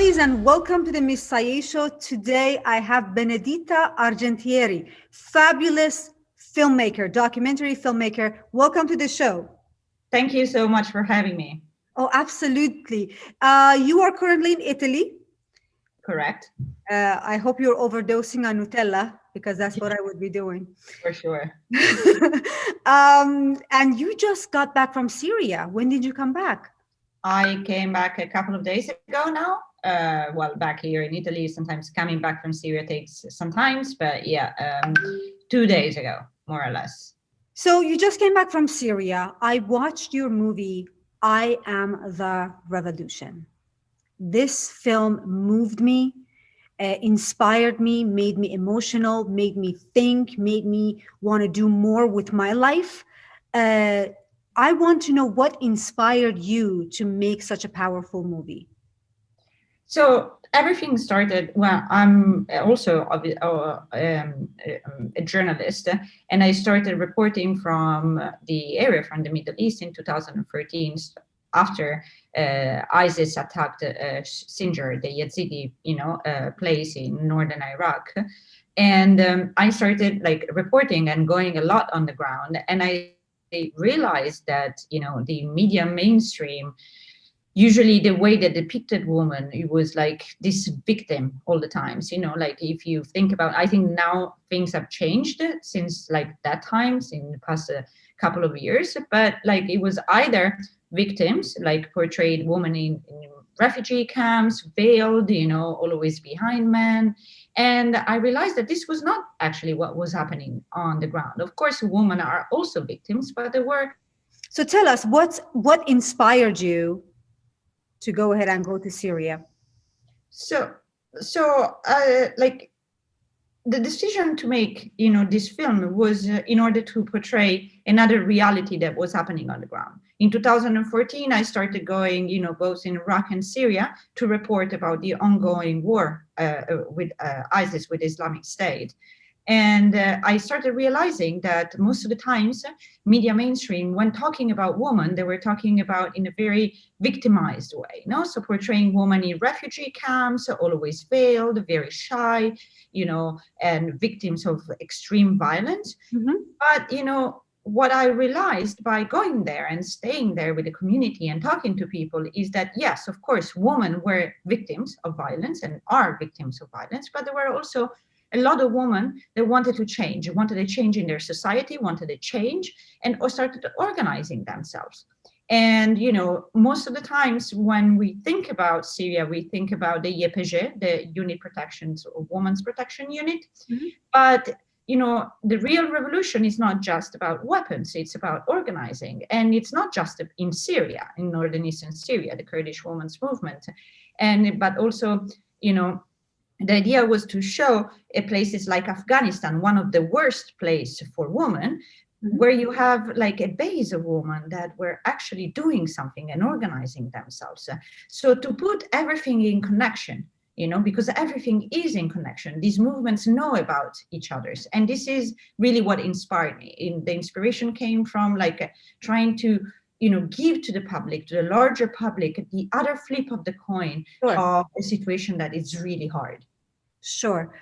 lovelies, and welcome to the Miss Sayé show. Today I have Benedetta Argentieri, fabulous filmmaker, documentary filmmaker. Welcome to the show. Thank you so much for having me. Oh, absolutely. You are currently in Italy. Correct. I hope you're overdosing on Nutella, because that's what I would be doing. For sure. And you just got back from Syria. When did you come back? I came back a couple of days ago now. Well, back here in Italy, sometimes coming back from Syria takes some time, but yeah, 2 days ago, more or less. So you just came back from Syria. I watched your movie, I Am the Revolution. This film moved me, inspired me, made me emotional, made me think, made me want to do more with my life. I want to know what inspired you to make such a powerful movie. So everything started, well, I'm also a journalist, and I started reporting from the area, from the Middle East in 2013, after ISIS attacked Sinjar, the Yazidi, place in northern Iraq. And I started reporting and going a lot on the ground. And I realized that, the media mainstream, usually the way that depicted woman, it was like this victim all the times, if you think about, I think now things have changed since that times in the past couple of years, but it was either victims, portrayed women in refugee camps, veiled, always behind men. And I realized that this was not actually what was happening on the ground. Of course, women are also victims, but there were. So tell us, what inspired you to go ahead and go to Syria? So the decision to make, this film was in order to portray another reality that was happening on the ground. In 2014, I started going, both in Iraq and Syria to report about the ongoing war with ISIS, with Islamic State. And I started realizing that most of the times, media mainstream, when talking about women, they were talking about in a very victimized way, so portraying women in refugee camps, always veiled, very shy, and victims of extreme violence. Mm-hmm. But, what I realized by going there and staying there with the community and talking to people is that, yes, of course, women were victims of violence and are victims of violence, but there were also a lot of women that wanted to change, wanted a change in their society, wanted a change, and started organizing themselves. And, most of the times when we think about Syria, we think about the YPG, the Unit Protections or Women's Protection Unit. Mm-hmm. But, the real revolution is not just about weapons, it's about organizing. And it's not just in Syria, in northern eastern Syria, the Kurdish women's movement. But also, the idea was to show places like Afghanistan, one of the worst places for women, mm-hmm. where you have a base of women that were actually doing something and organizing themselves. So to put everything in connection, because everything is in connection, these movements know about each other's. And this is really what inspired me. The inspiration came from trying to give to the public, to the larger public, the other flip of the coin. Sure. Of a situation that is really hard. Sure.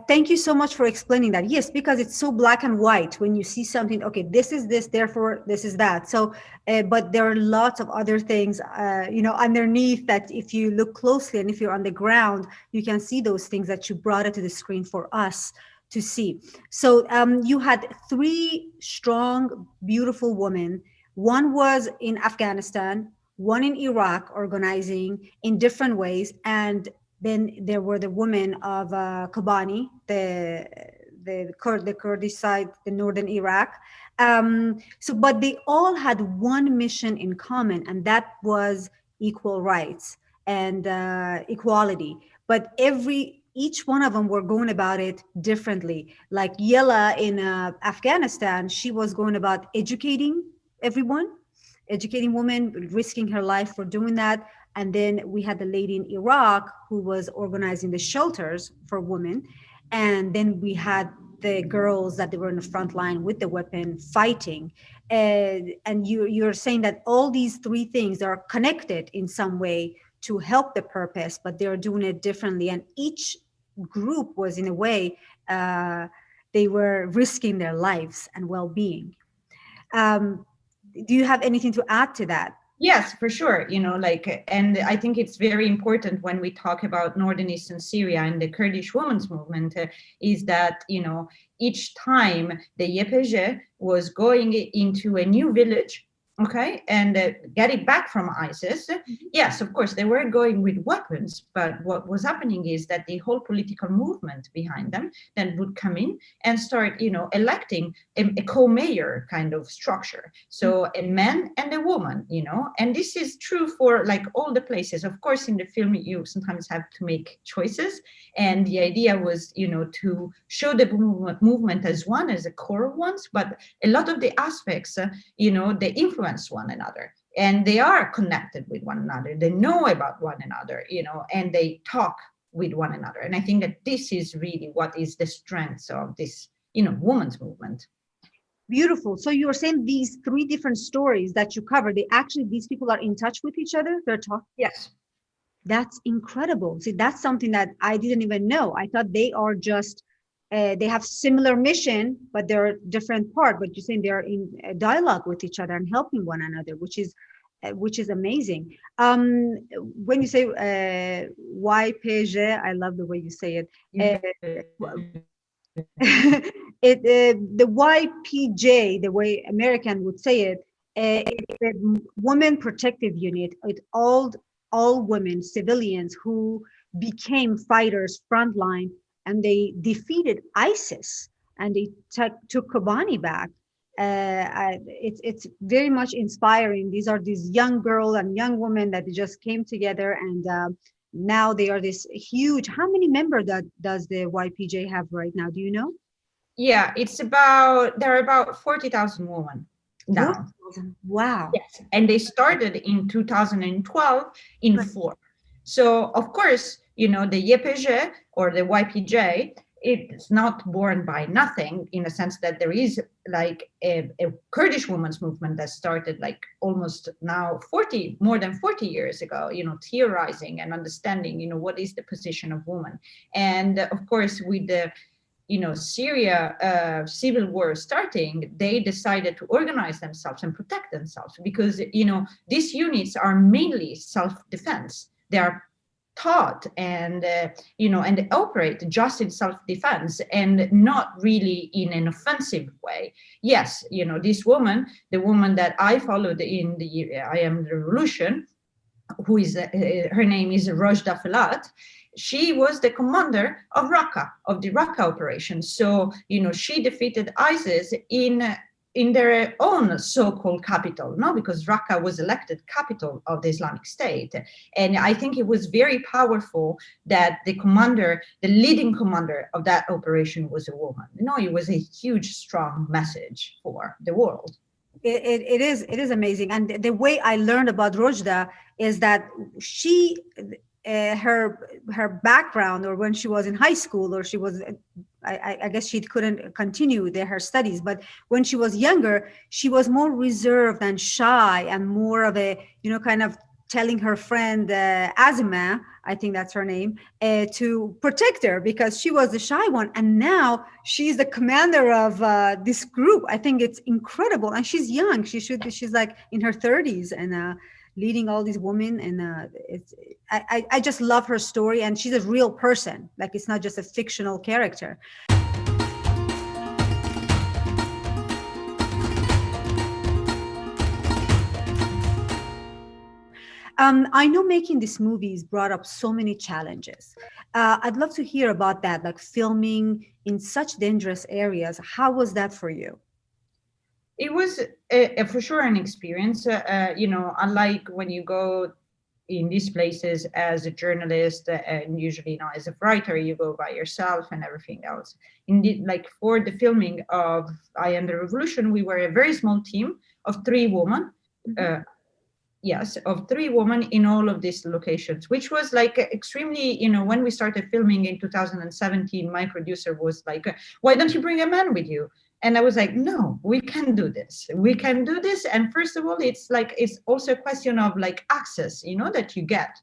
Thank you so much for explaining that. Yes, because it's so black and white when you see something, okay, this is this, therefore this is that. So, but there are lots of other things, underneath that if you look closely and if you're on the ground, you can see those things that you brought it to the screen for us to see. So you had three strong, beautiful women. One was in Afghanistan, one in Iraq, organizing in different ways, and then there were the women of Kobani, the Kurdish side, the northern Iraq. But they all had one mission in common, and that was equal rights and equality. But each one of them were going about it differently. Like Yella in Afghanistan, she was going about educating everyone, educating women, risking her life for doing that. And then we had the lady in Iraq who was organizing the shelters for women. And then we had the girls that they were in the front line with the weapon fighting. And you're saying that all these three things are connected in some way to help the purpose, but they're doing it differently. And each group was, in a way, they were risking their lives and well-being. Do you have anything to add to that? Yes, for sure. And I think it's very important when we talk about northern eastern Syria and the Kurdish women's movement, is that, each time the YPG was going into a new village, okay, and getting back from ISIS, yes, of course, they were going with weapons, but what was happening is that the whole political movement behind them then would come in and start, electing a co-mayor kind of structure. So a man and a woman, and this is true for like all the places. Of course, in the film, you sometimes have to make choices. And the idea was, to show the movement as one, as a core of ones, but a lot of the aspects, they influence one another, and they are connected with one another. They know about one another, and they talk with one another. And I think that this is really what is the strength of this, women's movement. Beautiful. So you're saying these three different stories that you cover, these people are in touch with each other? They're talking? Yes. That's incredible. See, that's something that I didn't even know. I thought they are just they have similar mission, but they're different part. But you're saying they're in dialogue with each other and helping one another, which is amazing. When you say YPG, I love the way you say it. The YPJ, the way American would say it, it's a Women Protective Unit. It's all women, civilians who became fighters frontline, and they defeated ISIS and they took Kobani back. It's very much inspiring. These young girls and young women that just came together, and now they are this huge. How many members does the YPJ have right now? Do you know? Yeah, there are about 40,000 women now. Wow. Yes, and they started in 2012 in 4. So of course, the YPG or the YPJ, it's not born by nothing, in a sense that there is like a Kurdish women's movement that started like almost now more than 40 years ago, theorizing and understanding, what is the position of women. And of course, with the Syria civil war starting, they decided to organize themselves and protect themselves, because, these units are mainly self-defense. They are taught and, and they operate just in self-defense and not really in an offensive way. Yes, this woman, the woman that I followed in the I Am the Revolution, who is, her name is Rojda Felat, she was the commander of Raqqa, of the Raqqa operation. So, she defeated ISIS in their own so-called capital, no? Because Raqqa was elected capital of the Islamic State. And I think it was very powerful that the leading commander of that operation was a woman. It was a huge, strong message for the world. It is amazing. And the way I learned about Rojda is that she, her background, or when she was in high school, or she was, I guess she couldn't continue her studies, but when she was younger, she was more reserved and shy and more of a, kind of telling her friend Azima, I think that's her name, to protect her because she was the shy one. And now she's the commander of this group. I think it's incredible. And she's young. She's like in her 30s and leading all these women. And I just love her story. And she's a real person. Like, it's not just a fictional character. I know making these movies brought up so many challenges. I'd love to hear about that, like filming in such dangerous areas. How was that for you? It was for sure an experience. Unlike when you go in these places as a journalist and usually as a writer, you go by yourself and everything else. Indeed, like for the filming of I Am the Revolution, we were a very small team of 3 women. Yes, of 3 women in all of these locations, which was like extremely, when we started filming in 2017, my producer was like, why don't you bring a man with you? And I was like, no, we can do this. We can do this. And first of all, it's also a question of like access, that you get.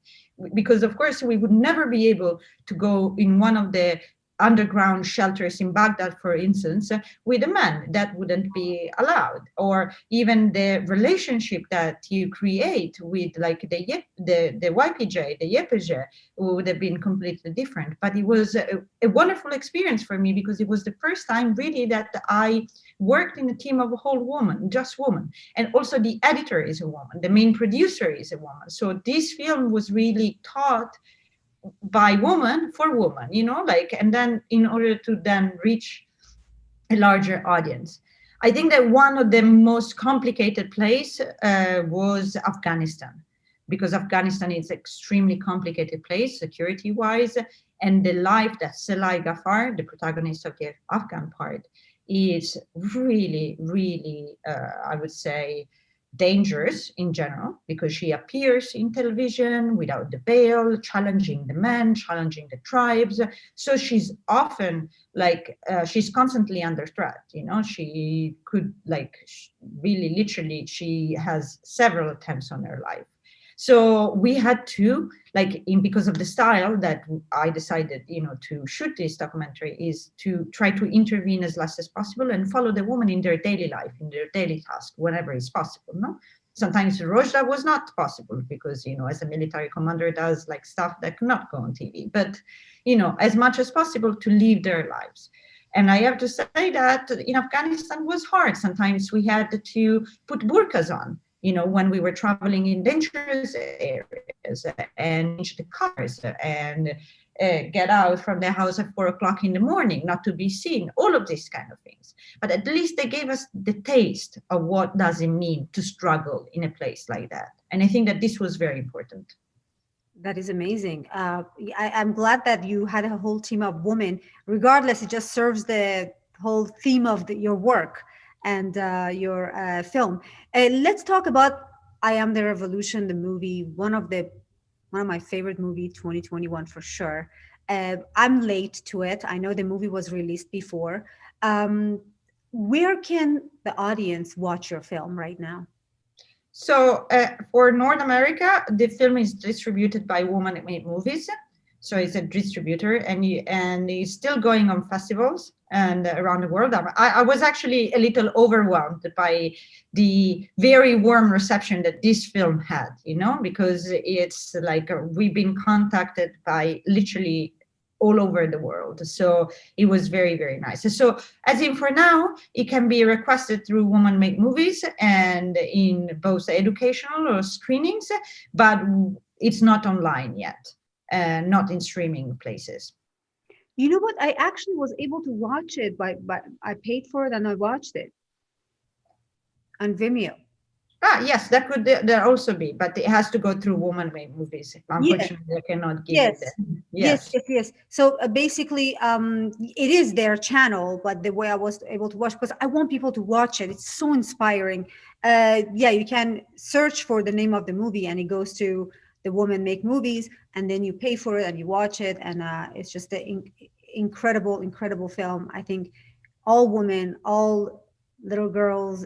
because of course we would never be able to go in one of the underground shelters in Baghdad, for instance, with a man. That wouldn't be allowed. Or even the relationship that you create with like the YPJ, the YPJ, would have been completely different. But it was a wonderful experience for me, because it was the first time really that I worked in a team of a whole woman, just woman. And also the editor is a woman, the main producer is a woman. So this film was really taught by woman for woman, like, and then in order to then reach a larger audience. I think that one of the most complicated place was Afghanistan, because Afghanistan is extremely complicated place security wise, and the life that Selai Ghaffar, the protagonist of the Afghan part, is really, really, I would say, dangerous in general, because she appears in television without the veil, challenging the men, challenging the tribes. So she's often like, she's constantly under threat. She could really literally, she has several attempts on her life. So we had to, because of the style that I decided, to shoot this documentary, is to try to intervene as less as possible and follow the woman in their daily life, in their daily task, whenever it's possible. No, sometimes Rojda was not possible because, as a military commander does stuff that cannot go on TV, but, as much as possible to live their lives. And I have to say that in Afghanistan was hard. Sometimes we had to put burqas on, when we were traveling in dangerous areas, and change the cars, and get out from the house at 4 o'clock in the morning, not to be seen, all of these kind of things. But at least they gave us the taste of what does it mean to struggle in a place like that. And I think that this was very important. That is amazing. I'm glad that you had a whole team of women. Regardless, it just serves the whole theme of your work and your film. Let's talk about I Am the Revolution, the movie, one of my favorite movie, 2021 for sure. I'm late to it. I know the movie was released before. Where can the audience watch your film right now? So for North America, the film is distributed by Woman Made Movies. So it's a distributor, and it's still going on festivals and around the world. I was actually a little overwhelmed by the very warm reception that this film had, because it's we've been contacted by literally all over the world. So it was very, very nice. So as in for now, it can be requested through Woman Make Movies and in both educational or screenings, but it's not online yet. Not in streaming places. You know what? I actually was able to watch it, but I paid for it and I watched it on Vimeo. Yes, that could there also be, but it has to go through Woman Made Movies. Unfortunately, yes. I cannot give yes. it. Yes. So basically, it is their channel, but the way I was able to watch, because I want people to watch it. It's so inspiring. You can search for the name of the movie, and it goes to the Woman Make Movies, and then you pay for it and you watch it, and it's just an incredible film. I think all women, all little girls,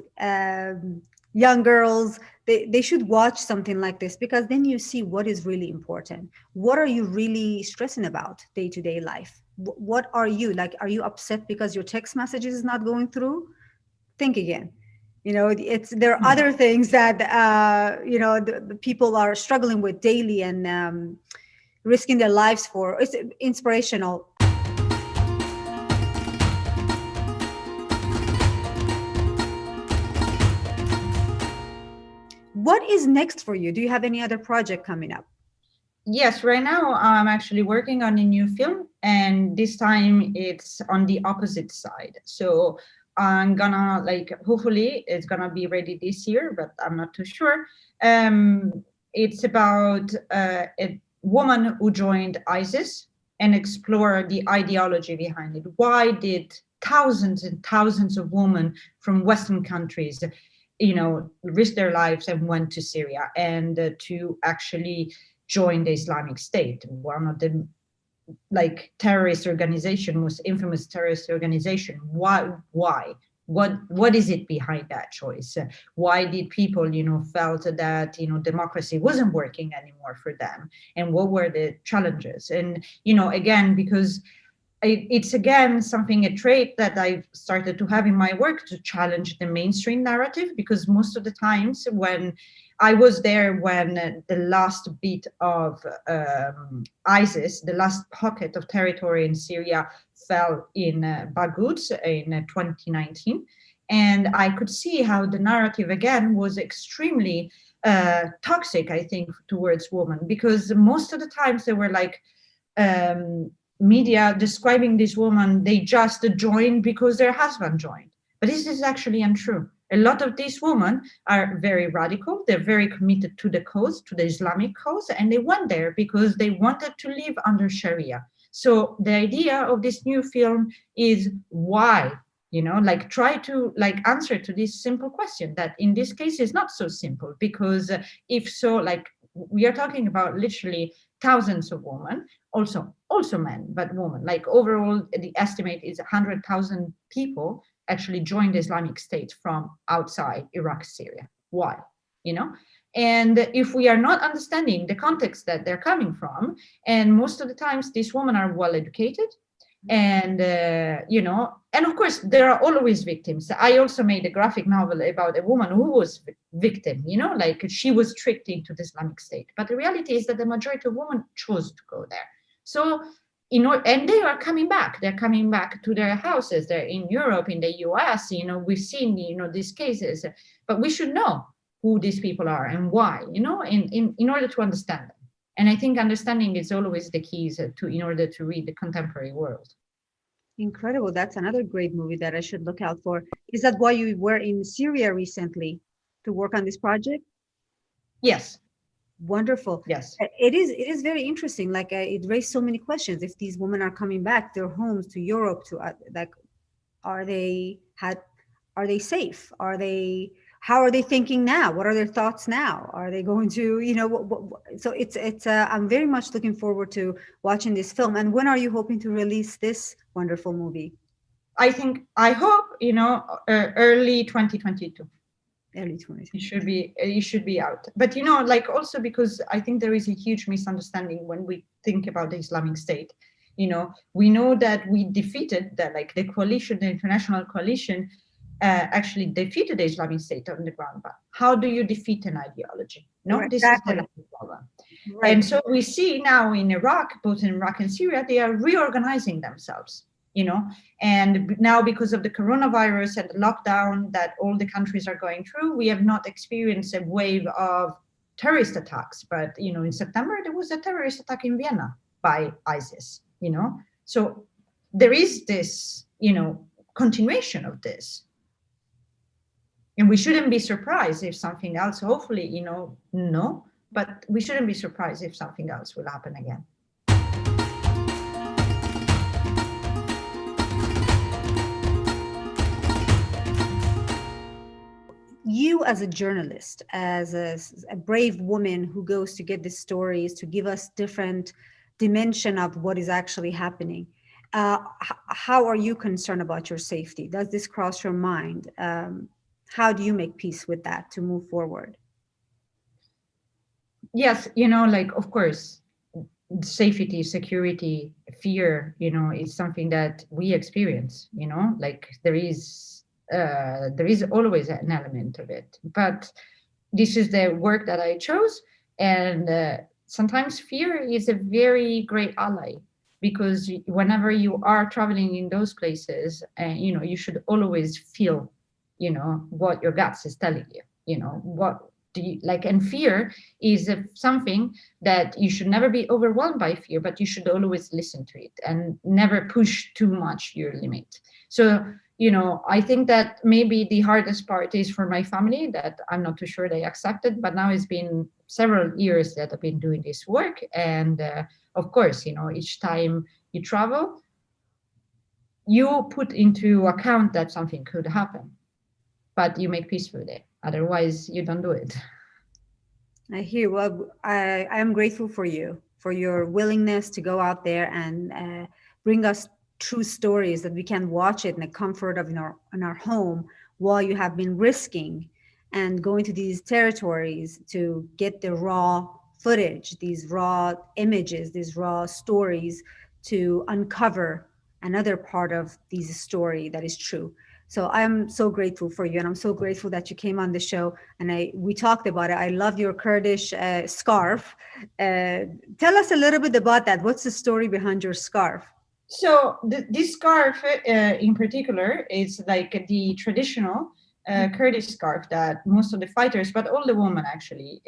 young girls, they should watch something like this, because then you see what is really important. What are you really stressing about day-to-day life? What are you like? Are you upset because your text messages is not going through? Think again. There are other things that the people are struggling with daily and risking their lives for. It's inspirational. What is next for you? Do you have any other project coming up? Yes, right now I'm actually working on a new film, and this time it's on the opposite side. So I'm gonna hopefully it's gonna be ready this year, but I'm not too sure. It's about a woman who joined ISIS and explore the ideology behind it. Why did thousands and thousands of women from Western countries, risk their lives and went to Syria and to actually join the Islamic State, one of the terrorist organization, most infamous terrorist organization? Why? what is it behind that choice? Why did people, felt that, democracy wasn't working anymore for them? And what were the challenges? And, again, because it's again something, a trait that I've started to have in my work, to challenge the mainstream narrative, because most of the times when I was there, when the last bit of ISIS, the last pocket of territory in Syria fell in Baghuz in 2019, and I could see how the narrative again was extremely toxic, I think, towards women, because most of the times they were like, media describing this woman, they just joined because their husband joined. But this is actually untrue. A lot of these women are very radical. They're very committed to the cause, to the Islamic cause, and they went there because they wanted to live under Sharia. So the idea of this new film is why, like try to like answer to this simple question that in this case is not so simple, because if so, like we are talking about literally thousands of women, also men, but women. Like overall, the estimate is 100,000 people actually joined the Islamic State from outside Iraq, Syria. Why? And if we are not understanding the context that they're coming from, and most of the times these women are well educated, and and of course there are always victims. I also made a graphic novel about a woman who was victim, like she was tricked into the Islamic State, but the reality is that the majority of women chose to go there. So and they are coming back. They're coming back to their houses. They're in Europe, in the US. We've seen these cases, but we should know who these people are and why. In order to understand them. And I think understanding is always the keys in order to read the contemporary world. Incredible. That's another great movie that I should look out for. Is that why you were in Syria recently to work on this project? Yes. Wonderful. Yes. It is very interesting. Like it raised so many questions. If these women are coming back their homes to Europe, to like, are they safe? How are they thinking now? What are their thoughts now? Are they going to, so it's I'm very much looking forward to watching this film. And when are you hoping to release this wonderful movie? I hope, early 2022. Early 2022. It should be out. But like also because I think there is a huge misunderstanding when we think about the Islamic State. We know that we defeated that, like the coalition, the international coalition, actually defeated the Islamic State on the ground. But how do you defeat an ideology? No, Right, this exactly. is the problem. Right. And so we see now in Iraq, both in Iraq and Syria, they are reorganizing themselves. And now because of the coronavirus and the lockdown that all the countries are going through, we have not experienced a wave of terrorist attacks. But, in September, there was a terrorist attack in Vienna by ISIS, So there is this, continuation of this. And we shouldn't be surprised if something else, hopefully, no, but we shouldn't be surprised if something else will happen again. You as a journalist, as a brave woman who goes to get the stories, to give us different dimension of what is actually happening, how are you concerned about your safety? Does this cross your mind? How do you make peace with that to move forward? Yes, like, of course, safety, security, fear, is something that we experience, like there is always an element of it. But this is the work that I chose. And sometimes fear is a very great ally, because whenever you are traveling in those places, you should always feel, what your guts is telling you, what do you like. And fear is something that you should never be overwhelmed by fear, but you should always listen to it and never push too much your limit. So I think that maybe the hardest part is for my family, that I'm not too sure they accepted, but now it's been several years that I've been doing this work. And of course, each time you travel, you put into account that something could happen, but you make peace with it. Otherwise, you don't do it. I hear. Well, I am grateful for you, for your willingness to go out there and bring us true stories that we can watch it in the comfort of in our home while you have been risking and going to these territories to get the raw footage, these raw images, these raw stories to uncover another part of this story that is true. So I'm so grateful for you, and I'm so grateful that you came on the show. And we talked about it. I love your Kurdish scarf. Tell us a little bit about that. What's the story behind your scarf? So this scarf in particular is like the traditional Kurdish scarf that most of the fighters, but all the women actually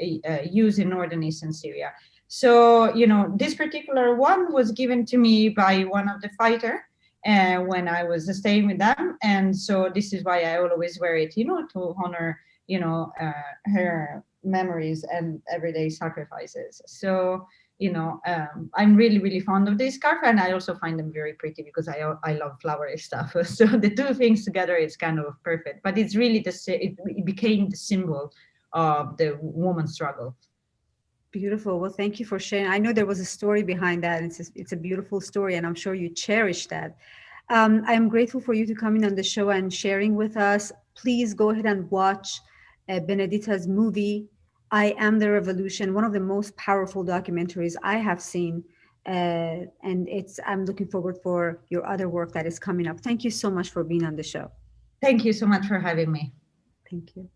use in northern eastern Syria. So, this particular one was given to me by one of the fighter when I was staying with them. And so this is why I always wear it, to honor, her memories and everyday sacrifices. So, I'm really, really fond of this scarf, and I also find them very pretty because I love flowery stuff. So the two things together is kind of perfect. But it's really it became the symbol of the woman's struggle. Beautiful. Well, thank you for sharing. I know there was a story behind that. It's a beautiful story, and I'm sure you cherish that. I'm grateful for you to coming on the show and sharing with us. Please go ahead and watch Benedetta's movie, I Am the Revolution, one of the most powerful documentaries I have seen. And I'm looking forward for your other work that is coming up. Thank you so much for being on the show. Thank you so much for having me. Thank you.